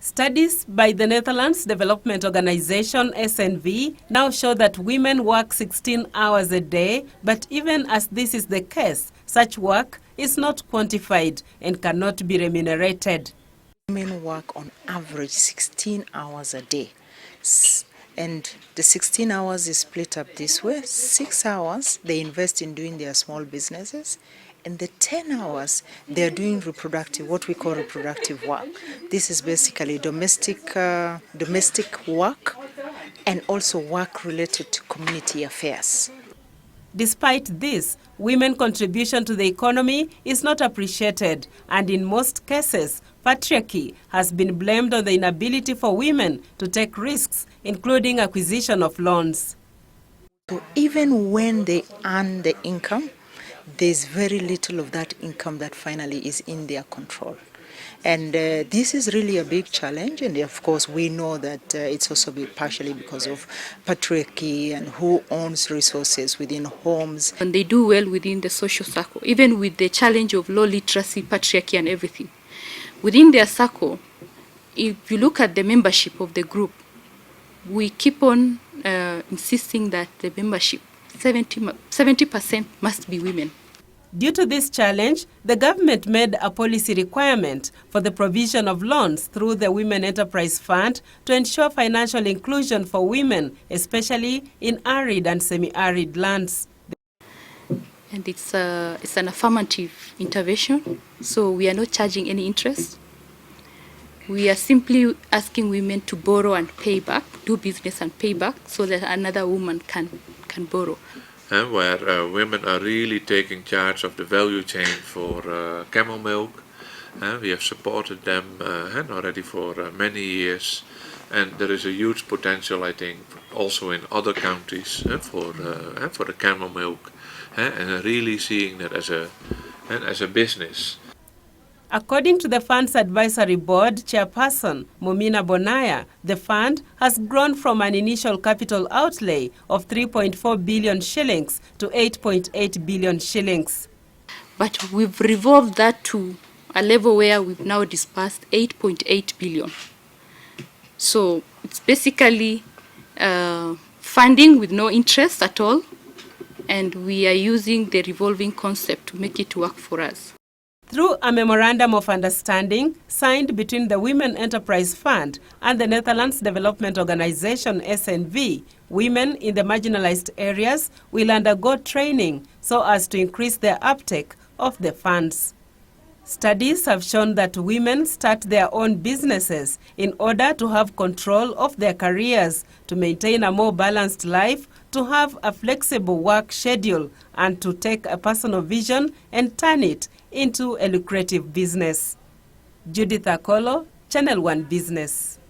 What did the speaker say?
Studies by the Netherlands Development Organization (SNV) now show that women work 16 hours a day, but even as this is the case, such work is not quantified and cannot be remunerated. Women work on average 16 hours a day. And the 16 hours is split up this way. 6 hours they invest in doing their small businesses, and the 10 hours they're doing what we call reproductive work. This is basically domestic work and also work related to community affairs. Despite this, women's contribution to the economy is not appreciated, and in most cases, patriarchy has been blamed on the inability for women to take risks, including acquisition of loans. So even when they earn the income, there's very little of that income that finally is in their control. And this is really a big challenge, and of course we know that it's also partially because of patriarchy and who owns resources within homes. And they do well within the social circle, even with the challenge of low literacy, patriarchy and everything. Within their circle, if you look at the membership of the group, we keep on insisting that the membership, 70% must be women. Due to this challenge, the government made a policy requirement for the provision of loans through the Women Enterprise Fund to ensure financial inclusion for women, especially in arid and semi-arid lands. And it's an affirmative intervention, so we are not charging any interest. We are simply asking women to borrow and pay back, do business and pay back, so that another woman can borrow. Where women are really taking charge of the value chain for camel milk. We have supported them already for many years, and there is a huge potential, I think, also in other countries for the camel milk, and really seeing that as a business. According to the Fund's Advisory Board Chairperson, Mumina Bonaya, the fund has grown from an initial capital outlay of 3.4 billion shillings to 8.8 billion shillings. But we've revolved that to a level where we've now disbursed 8.8 billion. So it's basically funding with no interest at all, and we are using the revolving concept to make it work for us. Through a memorandum of understanding signed between the Women Enterprise Fund and the Netherlands Development Organization (SNV), women in the marginalized areas will undergo training so as to increase their uptake of the funds. Studies have shown that women start their own businesses in order to have control of their careers, to maintain a more balanced life, to have a flexible work schedule, and to take a personal vision and turn it into a lucrative business. Judith Akolo, Channel One Business.